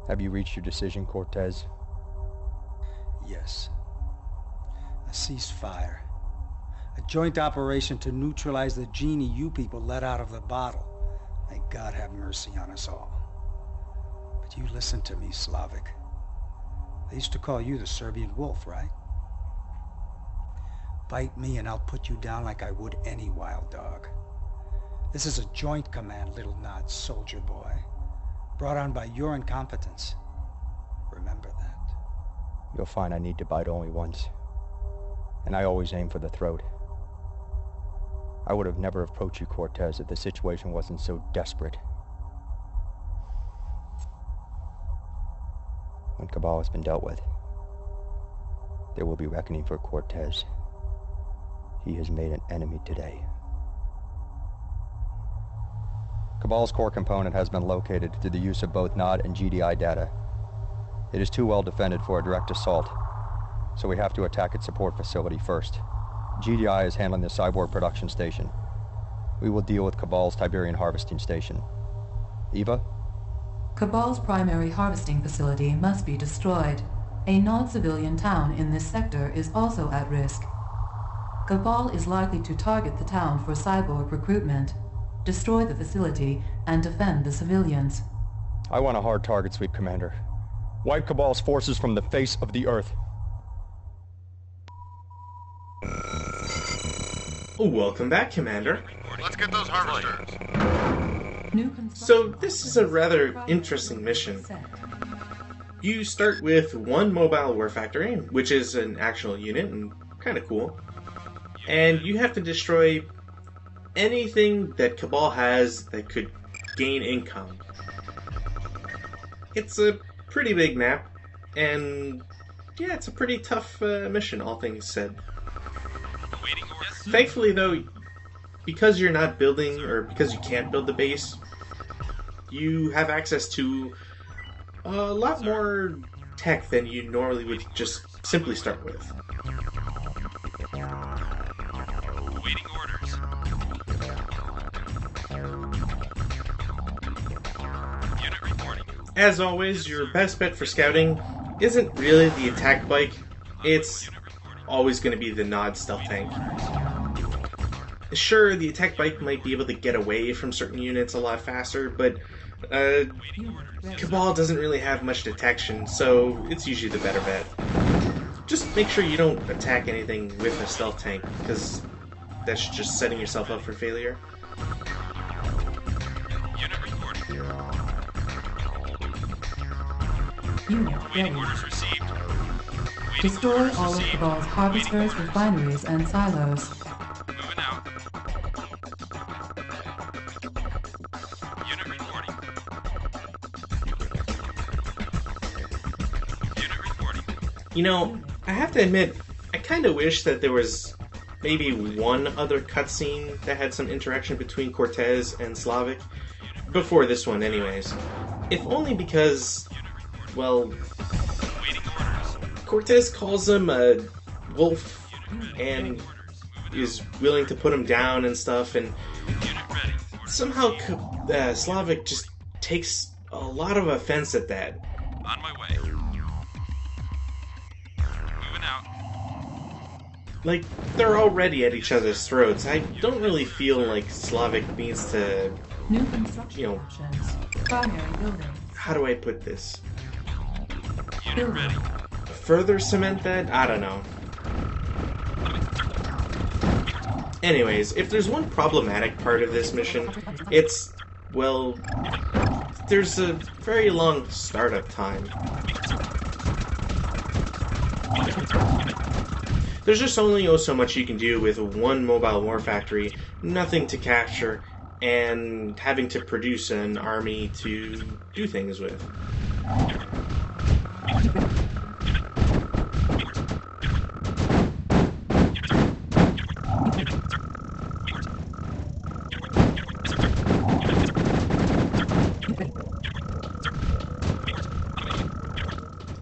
Have you reached your decision, Cortez? Yes. A ceasefire. A joint operation to neutralize the genie you people let out of the bottle. May God have mercy on us all. But you listen to me, Slavic. They used to call you the Serbian wolf, right? Bite me and I'll put you down like I would any wild dog. This is a joint command, little Nod, soldier boy. Brought on by your incompetence. Remember that. You'll find I need to bite only once. And I always aim for the throat. I would have never approached you, Cortez, if the situation wasn't so desperate. When CABAL has been dealt with, there will be reckoning for Cortez. He has made an enemy today. CABAL's core component has been located through the use of both NOD and GDI data. It is too well defended for a direct assault, so we have to attack its support facility first. GDI is handling the cyborg production station. We will deal with CABAL's Tiberian harvesting station. Eva? CABAL's primary harvesting facility must be destroyed. A non-civilian town in this sector is also at risk. CABAL is likely to target the town for cyborg recruitment. Destroy the facility and defend the civilians. I want a hard target sweep, Commander. Wipe CABAL's forces from the face of the Earth. Welcome back, Commander. Let's get those harvesters. So this is a rather interesting mission. You start with one mobile war factory, which is an actual unit and kind of cool. And you have to destroy anything that CABAL has that could gain income. It's a pretty big map, and yeah, it's a pretty tough mission, all things said. Thankfully though, because you're not building, or because you can't build the base, you have access to a lot more tech than you normally would just simply start with. Awaiting orders. Unit reporting. As always, your best bet for scouting isn't really the attack bike, it's always going to be the Nod stealth tank. Sure, the attack bike might be able to get away from certain units a lot faster, but CABAL doesn't really have much detection, so it's usually the better bet. Just make sure you don't attack anything with a stealth tank, because that's just setting yourself up for failure. Unit reporting. Unit Awaiting ready. orders received. Awaiting Destroy orders all of received. CABAL's harvesters, refineries, and silos. Moving out. Unit reporting. Unit reporting. You know, I have to admit, I kind of wish that there was maybe one other cutscene that had some interaction between Cortez and Slavic. Before this one, anyways. If only because, well, Awaiting orders. Cortez calls him a wolf and is willing to put him down and stuff, and Unit ready. somehow Slavic just takes a lot of offense at that. On my way. Moving out. Like, they're already at each other's throats. I don't really feel like Slavic needs to... New construction You know. options. Primary buildings. How do I put this? Unit ready. Further cement that? I don't know. Anyways, if there's one problematic part of this mission, it's, well, there's a very long startup time. There's just only so much you can do with one mobile war factory, nothing to capture, and having to produce an army to do things with.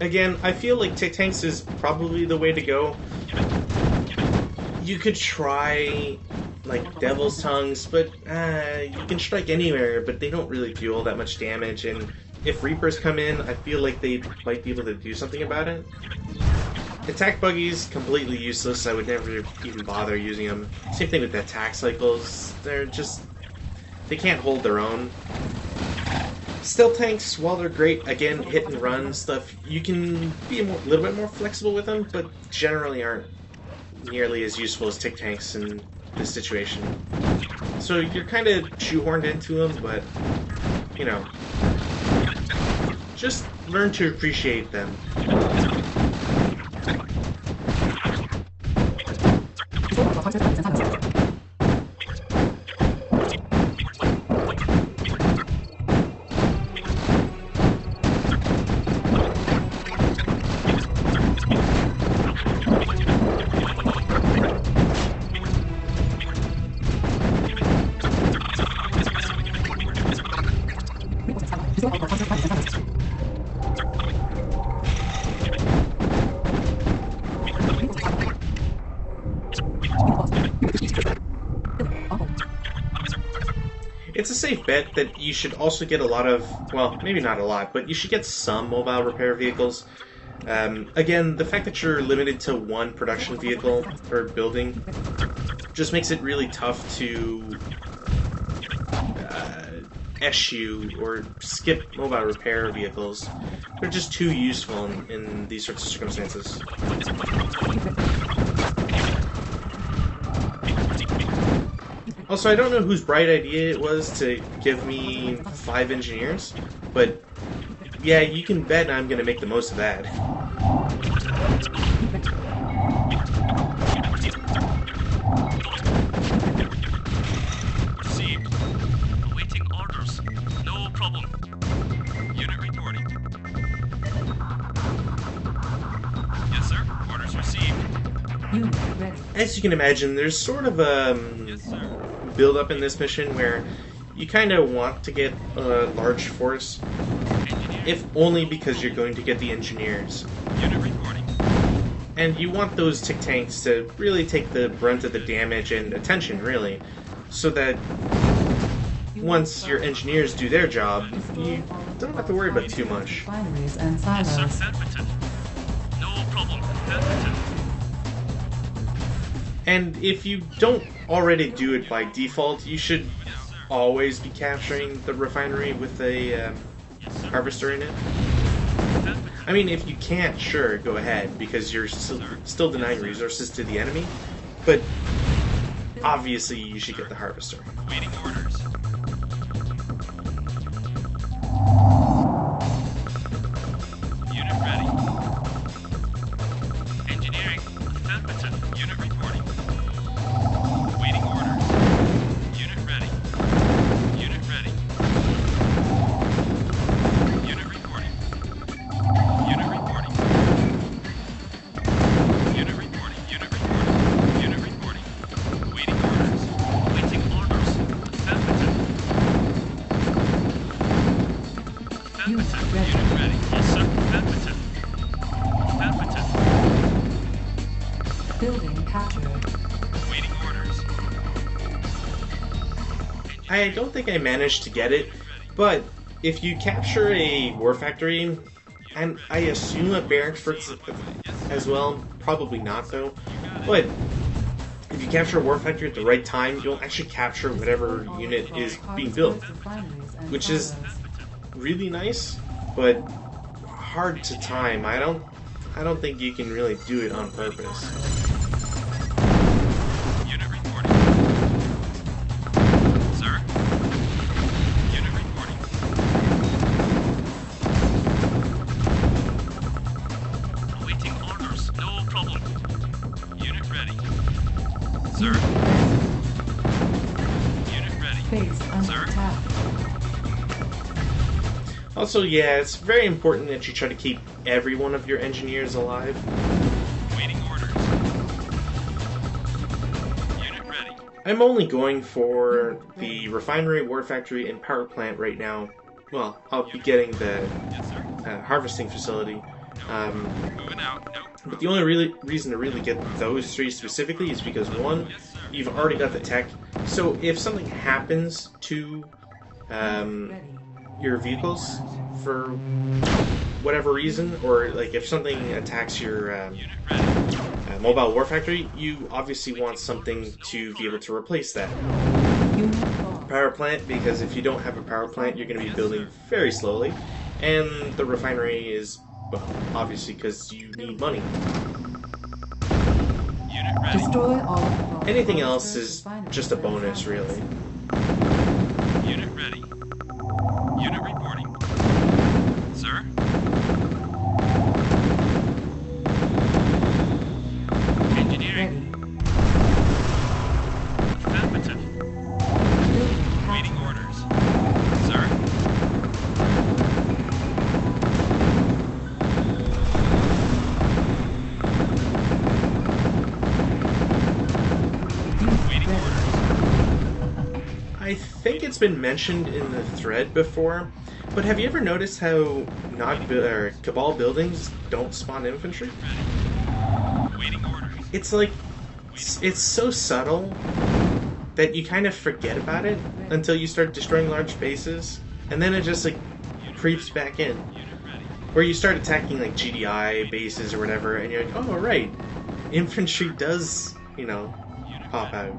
Again, I feel like tanks is probably the way to go. You could try, like, Devil's Tongues, but you can strike anywhere, but they don't really do all that much damage, and if Reapers come in, I feel like they might be able to do something about it. Attack buggies, completely useless. I would never even bother using them. Same thing with the attack cycles. They're just... they can't hold their own. Stealth tanks, while they're great, again, hit and run stuff, you can be a little bit more flexible with them, but generally aren't nearly as useful as tick tanks in this situation. So you're kind of shoehorned into them, but, you know, just learn to appreciate them. It's a safe bet that you should also get a lot of, well, maybe not a lot, but you should get some mobile repair vehicles. Again, the fact that you're limited to one production vehicle or building just makes it really tough to eschew or skip mobile repair vehicles. They're just too useful in these sorts of circumstances. Also, I don't know whose bright idea it was to give me 5 engineers, but yeah, you can bet I'm going to make the most of that. Received. Awaiting orders. No problem. Unit reporting. Yes, sir. Orders received. Unit ready. As you can imagine, there's sort of a Yes, sir. build up in this mission where you kind of want to get a large force, if only because you're going to get the engineers. Unit reporting. And you want those tick tanks to really take the brunt of the damage and attention, really, so that once your engineers do their job, you don't have to worry about too much. Refineries and Yes, sir. silos. Affirmative. No problem. Affirmative. And if you don't already do it by default, you should always be capturing the refinery with a Yes, sir. harvester in it. Affirmative. I mean, if you can't, sure, go ahead, because you're still denying resources to the enemy, but obviously you should get the harvester. Waiting orders. Unit ready. Engineering. Affirmative. Unit reporting. Waiting orders. Unit ready. Unit ready. Unit reporting. Unit reporting. Unit reporting. Unit reporting. Unit reporting. Waiting orders. Waiting orders. Affirmative. Affirmative. ready. Unit ready. Yes, sir. Affirmative. Affirmative. Building captured. Waiting orders. I don't think I managed to get it, but if you capture a war factory, and I assume a barracks for as well, probably not though, but if you capture a war factory at the right time, you'll actually capture whatever unit is being built, which is really nice, but hard to time. I don't think you can really do it on purpose. Unit reporting. Sir. Unit reporting. Awaiting orders. No problem. Unit ready. Sir. Unit ready. Base under Sir. attack. Also, yeah, it's very important that you try to keep every one of your engineers alive. Waiting orders. Unit ready. I'm only going for the refinery, war factory, and power plant right now. Well, I'll be getting the Yes, sir. harvesting facility. Moving out. No But the only reason to really get those 3 specifically is because, one, you've already got the tech. So if something happens to Ready. your vehicles for whatever reason, or like if something attacks your mobile war factory, you obviously want something to be able to replace that. Power plant, because if you don't have a power plant, you're going to be building very slowly, and the refinery is, well, obviously because you need money. Destroy all of the Anything else is just a bonus, really. Unit ready. Unit reporting. Sir? Engineering. Affirmative. Waiting orders. Sir? Waiting orders. I think it's been mentioned in the thread before, but have you ever noticed how Cabal buildings don't spawn infantry? Waiting orders. It's like, it's so subtle that you kind of forget about it until you start destroying large bases, and then it just like creeps back in. Unit ready. Where you start attacking like GDI bases or whatever, and you're like, oh right, infantry does, you know, pop out.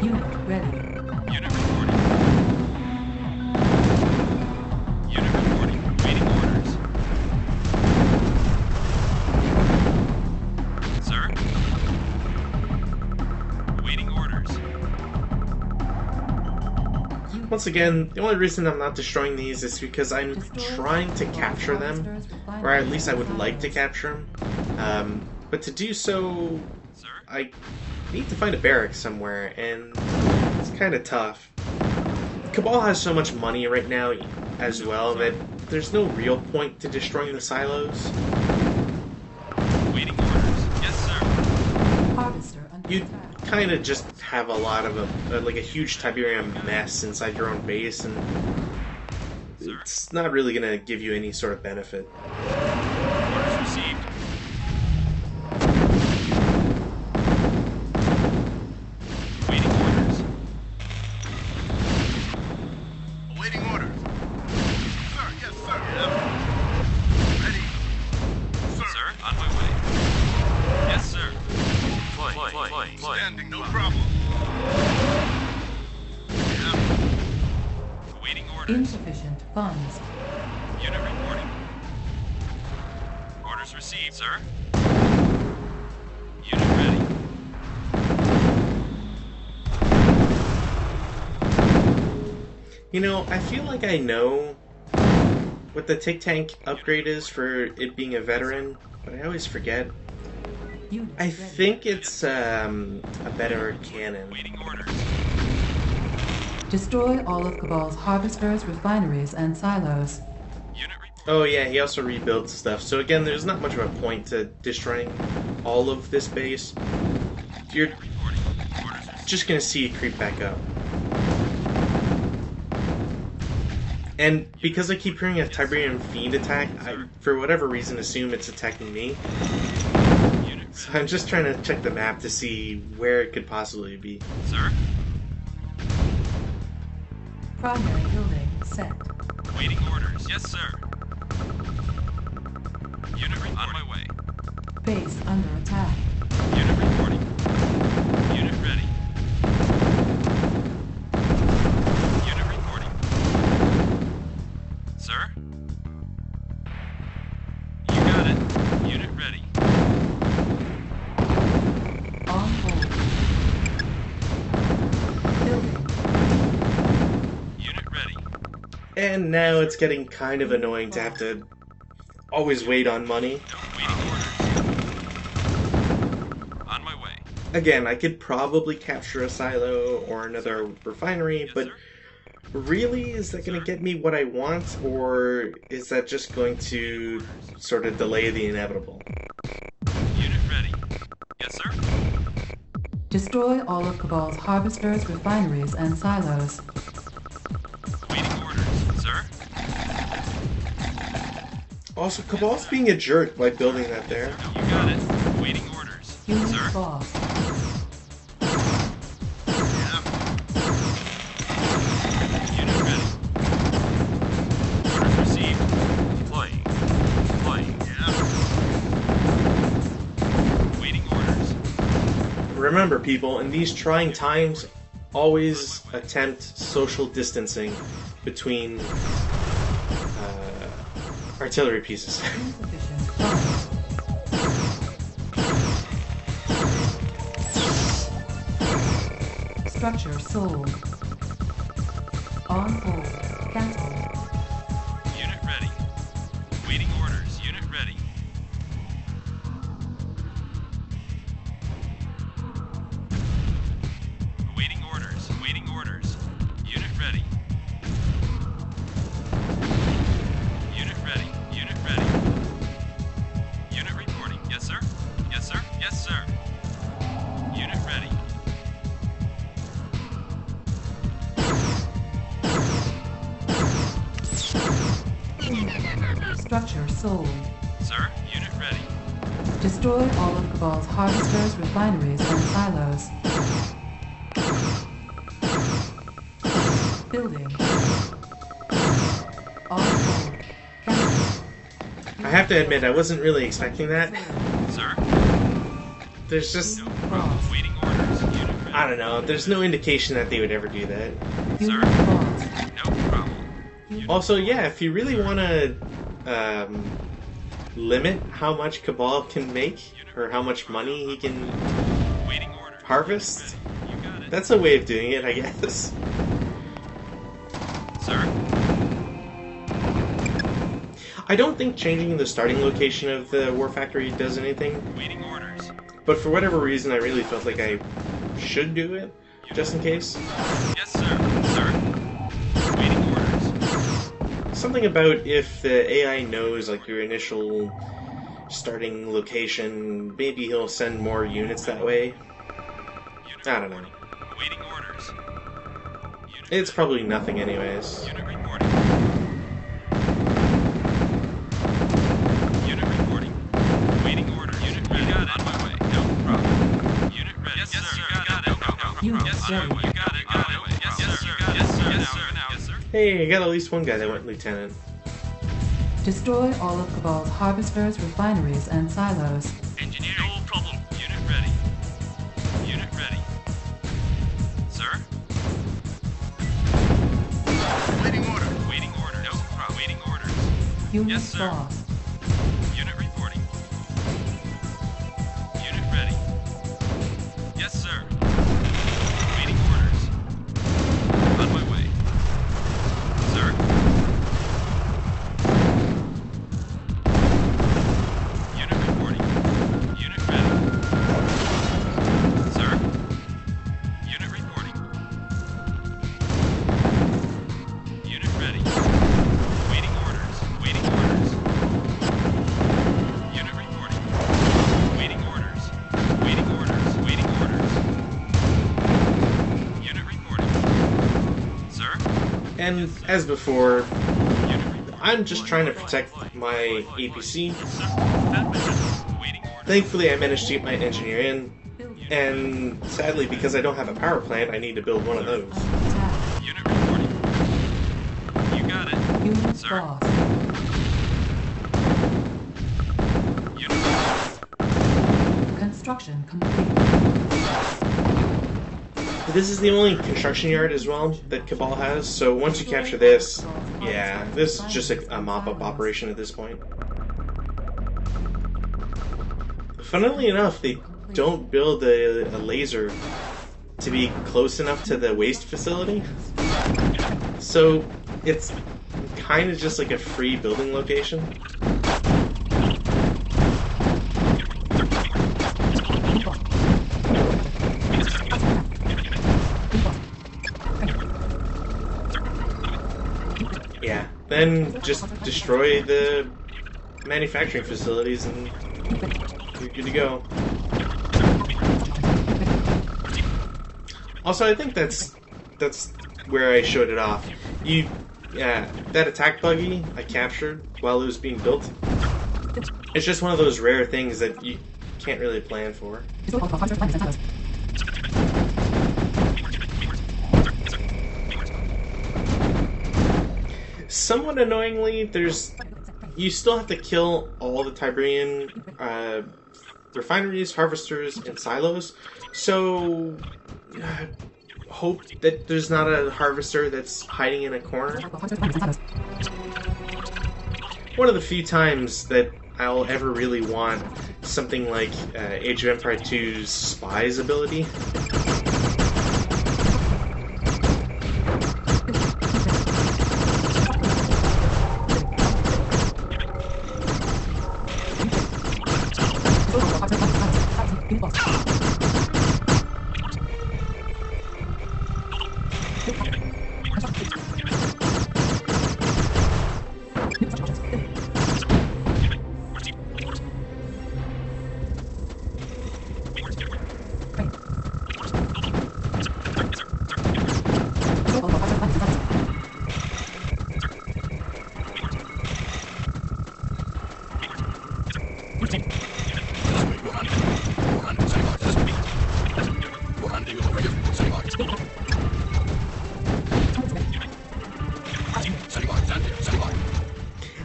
Unit ready. Unit reporting. Unit reporting. Waiting orders. Sir? Waiting orders. Once again, the only reason I'm not destroying these is because I'm trying to capture them, or at least I would like to capture them. But to do so, Sir? I need to find a barracks somewhere, and it's kind of tough. Cabal has so much money right now as well that there's no real point to destroying the silos. Waiting orders. Yes, sir. Harvester under You attack. kind of just have a lot of like a huge Tiberium mess inside your own base, and it's not really going to give you any sort of benefit. Orders received. Waiting orders. Awaiting orders. Sir, yes, sir. Ready. Sir, on my way. Yes, sir. Flying. Standing, no problem. Waiting orders. Insufficient funds. Unit reporting. Orders received, sir. Unit ready. You know, I feel like I know what the Tic Tank upgrade is for it being a veteran, but I always forget. Unit I ready. think it's a better cannon. Waiting orders. Destroy all of Cabal's harvesters, refineries, and silos. Unit reporting. Oh yeah, he also rebuilds stuff. So again, there's not much of a point to destroying all of this base. You're Reporting. Orders received. just gonna see it creep back up. And because I keep hearing a Tiberium Fiend attack, I, for whatever reason, assume it's attacking me. Unit So ready. I'm just trying to check the map to see where it could possibly be. Sir. Primary building set. Waiting orders. Yes, sir. Unit reporting. On my way. Base under attack. Unit reporting. Unit ready. Unit reporting. Sir? You got it. Unit ready. On hold. Building. Unit ready. And now it's getting kind of annoying to have to always wait on money. Waiting orders. On my way. Again, I could probably capture a silo or another refinery, Yes, but sir. really, is that going to get me what I want, or is that just going to sort of delay the inevitable? Unit ready. Yes, sir. Destroy all of Cabal's harvesters, refineries, and silos. Waiting orders. Sir? Also, Cabal's being a jerk by building that there. You got it. Waiting orders. Unit Sir? lost. Remember, people, in these trying times, always attempt social distancing between artillery pieces. Insufficient funds. Structure sold. On hold. Cancelled. Unit ready. Waiting orders. Unit ready. Waiting orders. Waiting orders. Unit ready. Unit ready. Unit ready. Unit reporting. Yes, sir. Yes, sir. Yes, sir. Unit ready. Structure sold. Sir, unit ready. Destroy all of Cabal's harvesters, refineries, and silos. Building. On hold. Cancelled. I have to admit, I wasn't really expecting that. Sir, There's just, no problem. Waiting orders. Unit ready. I don't know, there's no indication that they would ever do that. Unit lost. No problem. Also, yeah, if you really want to limit how much Cabal can make, or how much money he can Waiting orders. harvest, You got it. that's a way of doing it, I guess. Sir, I don't think changing the starting location of the war factory does anything, waiting orders. but for whatever reason I really felt like I should do it, just in case. Yes, sir. Sir. Waiting orders. Something about if the AI knows like your initial starting location, maybe he'll send more units that way. Unit I don't know. reporting. Waiting orders. Unit It's probably nothing anyways. Unit reporting. Unit reporting. Waiting order. Unit ready. You got it. On my way. No problem. Unit ready. Yes, sir. You got it. No problem. Unit Yes, sir. ready. You got it. On my way. Yes, sir. You got it. Yes, sir. Yes, sir. Yes, sir. Hey, I got at least one guy that went lieutenant. Destroy all of Cabal's harvesters, refineries, and silos. Engineering. No problem. Unit ready. Unit ready. Sir? Waiting order. Waiting order. No problem. Waiting orders. Unit Yes, sir. lost. Unit reporting. Unit ready. Yes, sir. Waiting orders. On my way. Sir? Unit reporting. Unit ready. Sir? Unit reporting. Unit ready. Waiting orders. Waiting orders. Unit reporting. Waiting orders. Waiting orders. Waiting orders. Unit reporting. Sir? And as before, Unit reporting. I'm just trying to protect my APC. Sir? That mission. Waiting orders. Thankfully I managed to get my engineer in, and sadly because I don't have a power plant, I need to build one of those. Attack. Unit reporting. You got it. Unit Sir. lost. Unit lost. Construction complete. This is the only construction yard as well that Cabal has, so once you capture this, yeah, this is just a mop-up operation at this point. Funnily enough, they don't build a laser to be close enough to the waste facility, so it's kind of just like a free building location. Yeah, then just destroy the manufacturing facilities and you're good to go. Also, I think that's where I showed it off. That attack buggy I captured while it was being built. It's just one of those rare things that you can't really plan for. Destroy all of Cabal's harvesters, refineries, and silos. Somewhat annoyingly, you still have to kill all the Tiberian refineries, harvesters, and silos. So, hope that there's not a harvester that's hiding in a corner. One of the few times that I'll ever really want something like Age of Empire 2's Spy's ability.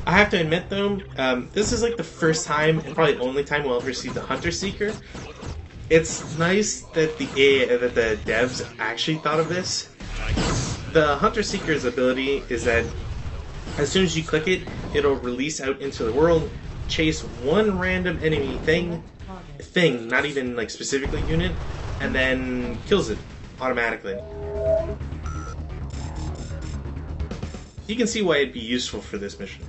I have to admit though, this is like the first time, and probably only time we'll ever see the Hunter Seeker. It's nice that the devs actually thought of this. The Hunter Seeker's ability is that as soon as you click it, it'll release out into the world, chase one random enemy thing, not even like specifically unit, and then kills it automatically. You can see why it'd be useful for this mission.